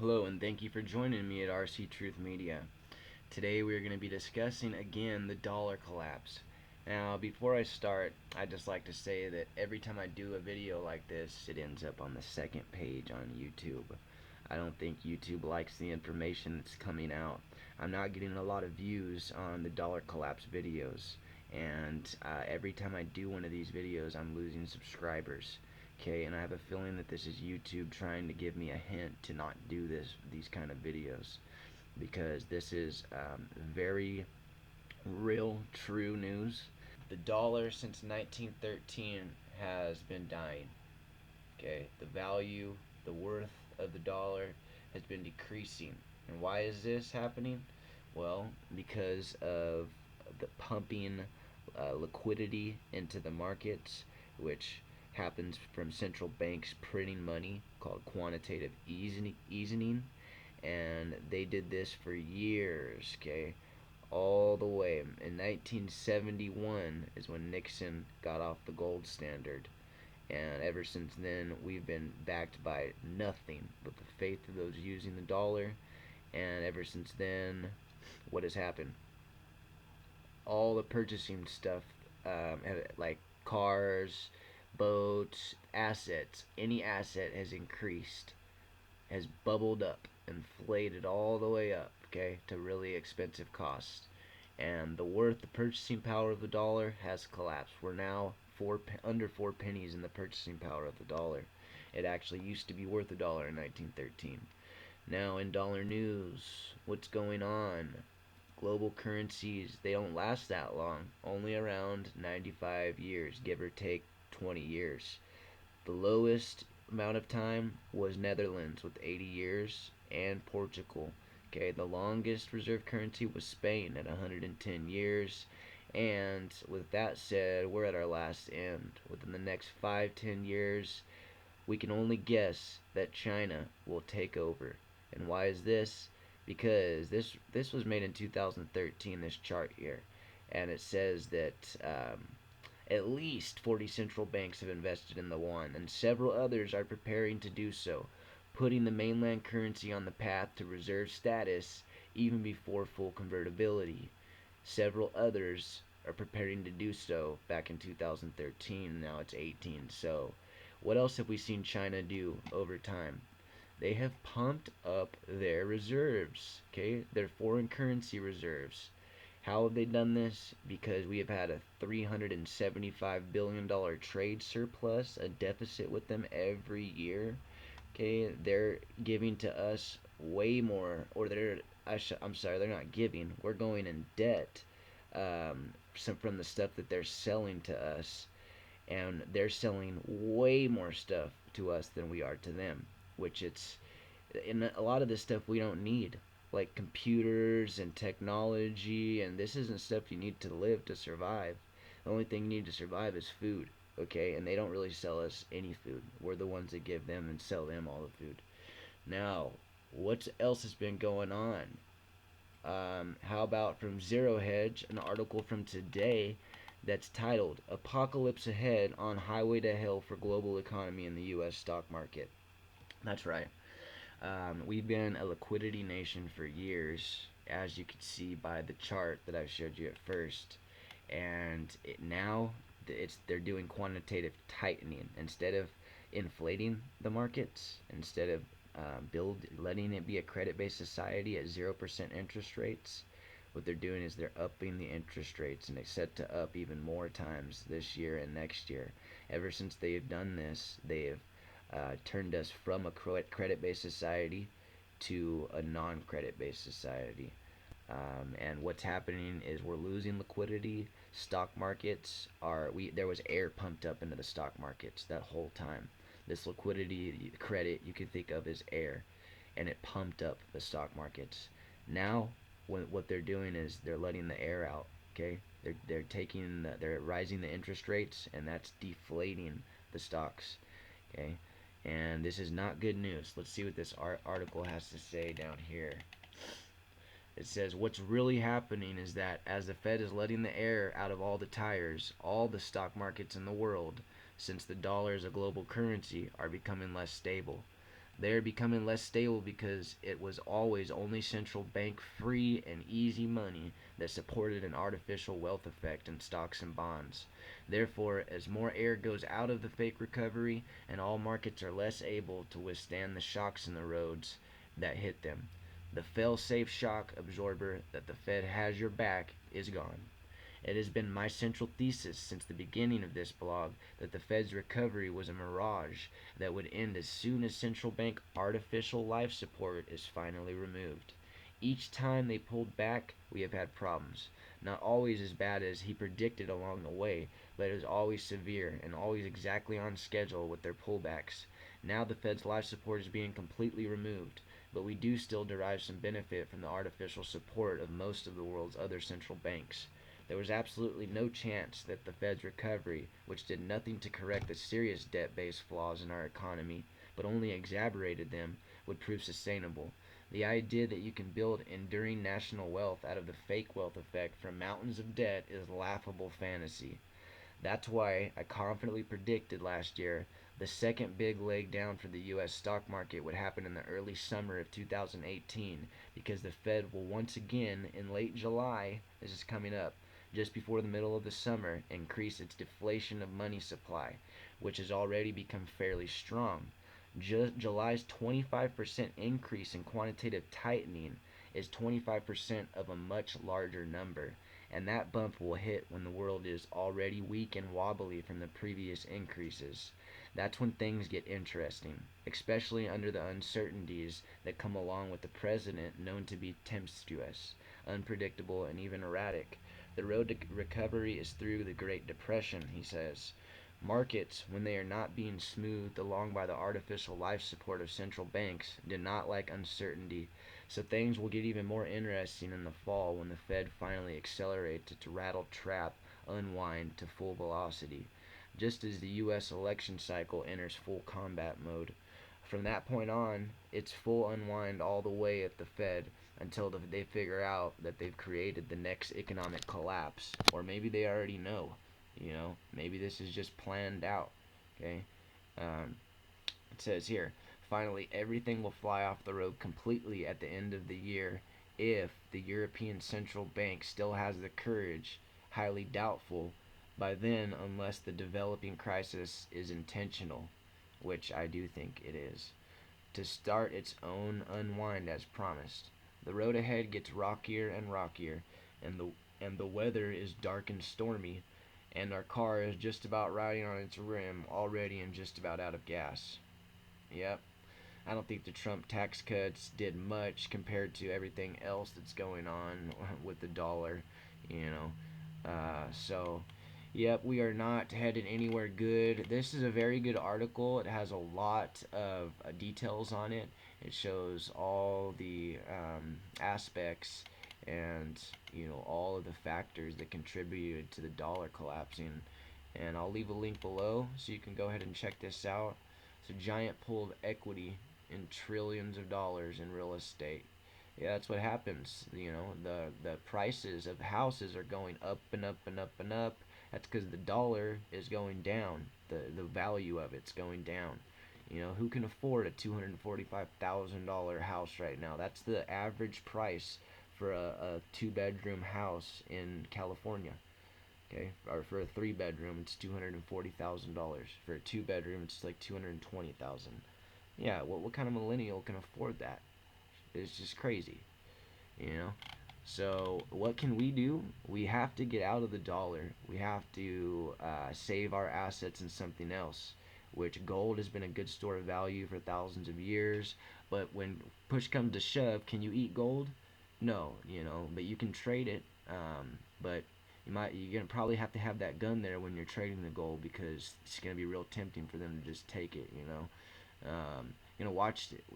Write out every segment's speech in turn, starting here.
Hello, and thank you for joining me at RC Truth Media. Today we are going to be discussing again the dollar collapse. Now, before I start, I'd just like to say that every time I do a video like this, it ends up on the second page on YouTube. I don't think YouTube likes the information that's coming out. I'm not getting a lot of views on the dollar collapse videos, and every time I do one of these videos, I'm losing subscribers. Okay, and I have a feeling that this is YouTube trying to give me a hint to not do these kind of videos, because this is very real, true news. The dollar since 1913 has been dying. Okay, the value, the worth of the dollar has been decreasing. And why is this happening? Well, because of the pumping liquidity into the markets, which happens from central banks printing money, called quantitative easing, and they did this for years. Okay, all the way in 1971 is when Nixon got off the gold standard, and ever since then we've been backed by nothing but the faith of those using the dollar. And ever since then, what has happened? All the purchasing stuff, like cars, boats, assets, any asset has increased, has bubbled up, inflated all the way up, okay, to really expensive costs. And the purchasing power of the dollar has collapsed. We're now under 4 pennies in the purchasing power of the dollar. It actually used to be worth a dollar in 1913. Now in dollar news, what's going on? Global currencies, they don't last that long, only around 95 years, give or take 20 years. The lowest amount of time was Netherlands with 80 years, and Portugal. Okay, the longest reserve currency was Spain at 110 years. And with that said, we're at our last end. Within the next 5-10 years, we can only guess that China will take over. And why is this? Because this was made in 2013, this chart here, and it says that at least 40 central banks have invested in the yuan, and several others are preparing to do so, putting the mainland currency on the path to reserve status even before full convertibility. Several others are preparing to do so back in 2013, now it's 18. So, what else have we seen China do over time? They have pumped up their reserves, okay, their foreign currency reserves. How have they done this? Because we have had a $375 billion trade surplus, a deficit with them every year. Okay, they're giving to us way more, or I'm sorry, they're not giving. We're going in debt, from the stuff that they're selling to us, and they're selling way more stuff to us than we are to them, which it's in a lot of this stuff we don't need, like computers and technology, and this isn't stuff you need to live to survive. The only thing you need to survive is food, okay? And they don't really sell us any food. We're the ones that give them and sell them all the food. Now, what else has been going on? How about from Zero Hedge, an article from today that's titled "Apocalypse Ahead on Highway to Hell for Global Economy in the U.S. Stock Market." That's right. We've been a liquidity nation for years, as you can see by the chart that I showed you at first. And now they're doing quantitative tightening. Instead of inflating the markets, instead of letting it be a credit-based society at 0% interest rates, what they're doing is they're upping the interest rates, and they set to up even more times this year and next year. Ever since they have done this, they have turned us from a credit-based society to a non-credit-based society. And what's happening is we're losing liquidity. Stock markets there was air pumped up into the stock markets that whole time. This liquidity, credit, you can think of as air, and it pumped up the stock markets. Now, what they're doing is they're letting the air out. Okay, they're rising the interest rates, and that's deflating the stocks. Okay, and this is not good news. Let's see what this article has to say down here. It says what's really happening is that as the Fed is letting the air out of all the tires, all the stock markets in the world, since the dollar is a global currency, are becoming less stable. They are becoming less stable because it was always only central bank free and easy money that supported an artificial wealth effect in stocks and bonds. Therefore, as more air goes out of the fake recovery and all markets are less able to withstand the shocks in the roads that hit them, the fail safe shock absorber that the Fed has your back is gone. It has been my central thesis since the beginning of this blog that the Fed's recovery was a mirage that would end as soon as central bank artificial life support is finally removed. Each time they pulled back, we have had problems. Not always as bad as he predicted along the way, but it was always severe and always exactly on schedule with their pullbacks. Now the Fed's life support is being completely removed, but we do still derive some benefit from the artificial support of most of the world's other central banks. There was absolutely no chance that the Fed's recovery, which did nothing to correct the serious debt-based flaws in our economy, but only exacerbated them, would prove sustainable. The idea that you can build enduring national wealth out of the fake wealth effect from mountains of debt is laughable fantasy. That's why I confidently predicted last year the second big leg down for the U.S. stock market would happen in the early summer of 2018 because the Fed will once again, in late July, this is coming up, just before the middle of the summer, increase its deflation of money supply, which has already become fairly strong. July's 25% increase in quantitative tightening is 25% of a much larger number, and that bump will hit when the world is already weak and wobbly from the previous increases. That's when things get interesting, especially under the uncertainties that come along with the president known to be tempestuous, unpredictable, and even erratic. The road to recovery is through the Great Depression, he says. Markets, when they are not being smoothed along by the artificial life support of central banks, do not like uncertainty, so things will get even more interesting in the fall when the Fed finally accelerates its rattle trap unwind to full velocity, just as the U.S. election cycle enters full combat mode. From that point on, it's full unwind all the way at the Fed until they figure out that they've created the next economic collapse, or maybe they already know. Maybe this is just planned out. Okay, um, it says here, finally, everything will fly off the road completely at the end of the year if the European Central Bank still has the courage, highly doubtful by then unless the developing crisis is intentional, which I do think it is, to start its own unwind as promised. The road ahead gets rockier and rockier, and the weather is dark and stormy, and our car is just about riding on its rim already and just about out of gas. Yep. I don't think the Trump tax cuts did much compared to everything else that's going on with the dollar, you know. So, yep, we are not headed anywhere good. This is a very good article. It has a lot of details on it. It shows all the aspects and all of the factors that contributed to the dollar collapsing. And I'll leave a link below so you can go ahead and check this out. It's a giant pool of equity in trillions of dollars in real estate. Yeah, that's what happens. The prices of houses are going up and up and up and up. That's because the dollar is going down. The value of it's going down. Who can afford a $245,000 house right now? That's the average price for a two-bedroom house in California. Okay, or for a three-bedroom, it's $240,000. For a two-bedroom, it's like $220,000. Yeah, what kind of millennial can afford that? It's just crazy, you know. So what can we do? We have to get out of the dollar. We have to save our assets in something else. Which gold has been a good store of value for thousands of years, but when push comes to shove, can you eat gold? No, but you can trade it. But you're gonna probably have to have that gun there when you're trading the gold because it's gonna be real tempting for them to just take it. We're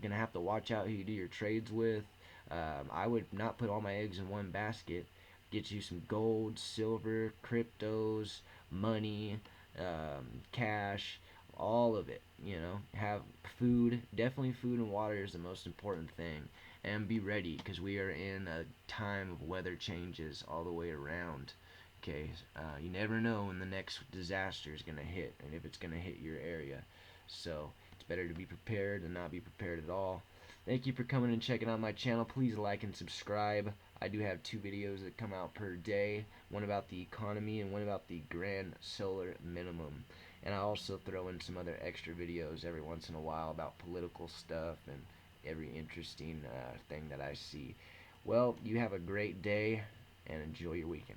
gonna have to watch out who you do your trades with. I would not put all my eggs in one basket. Get you some gold, silver, cryptos, money, cash, all of it. Have food. Definitely food and water is the most important thing. And be ready because we are in a time of weather changes all the way around. Okay, you never know when the next disaster is gonna hit and if it's gonna hit your area. So It's better to be prepared than not be prepared at all. Thank you for coming and checking out my channel. Please like and subscribe. I do have 2 videos that come out per day, one about the economy and one about the grand solar minimum. And I also throw in some other extra videos every once in a while about political stuff and every interesting thing that I see. Well, you have a great day and enjoy your weekend.